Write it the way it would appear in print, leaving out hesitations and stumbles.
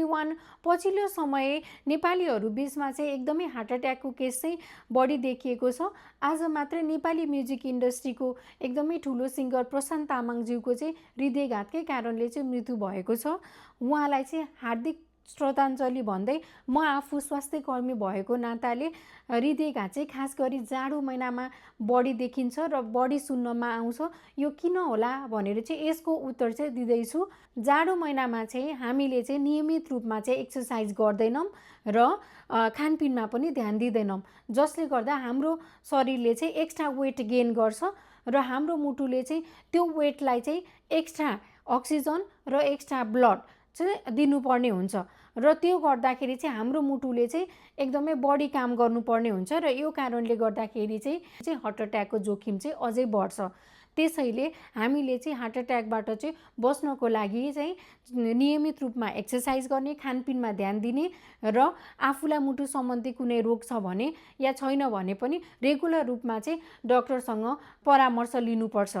Everyone पछिल्लो समय नेपालीहरू बिचमा चाहिँ एकदमै हार्ट एट्याकको केस चाहिँ बढी देखिएको छ। आज मात्र नेपाली म्युजिक इन्डस्ट्रीको एकदमै ठुलो सिङ्गर प्रशान्त तामाङज्यूको चाहिँ हृदयघातकै कारणले चाहिँ मृत्यु भएको छ। उहाँलाई चाहिँ हार्दिक श्रद्धाञ्जली भन्दै म आफू स्वास्थ्य कर्मी भएको नाताले हृदयघात चाहिँ खास गरी जाडो महिनामा बढी देखिन्छ र बढी सुन्नमा आउँछ। यो किन होला भनेर चाहिँ यसको उत्तर चाहिँ दिँदैछु। जाडो महिनामा चाहिँ हामीले चाहिँ नियमित रूपमा चाहिँ एक्सर्साइज गर्दैनौँ र खानपिनमा पनि ध्यान दिँदैनौँ, जसले गर्दा हाम्रो शरीरले चाहिँ एक्स्ट्रा वेट गेन गर्छ र हाम्रो मुटुले चाहिँ त्यो वेटलाई चाहिँ एक्स्ट्रा अक्सिजन र एक्स्ट्रा ब्लड चाहिँ दिनुपर्ने हुन्छ र त्यो गर्दाखेरि चाहिँ हाम्रो मुटुले चाहिँ एकदमै बढी काम गर्नुपर्ने हुन्छ र यो कारणले गर्दाखेरि चाहिँ हार्ट एट्याकको जोखिम चाहिँ अझै बढ्छ। त्यसैले हामीले चाहिँ हार्ट एट्याकबाट चाहिँ बस्नको लागि चाहिँ नियमित रूपमा एक्सर्साइज गर्ने, खानपिनमा ध्यान दिने र आफूलाई मुटु सम्बन्धी कुनै रोग छ भने या छैन भने पनि रेगुलर रूपमा चाहिँ डाक्टरसँग परामर्श लिनुपर्छ।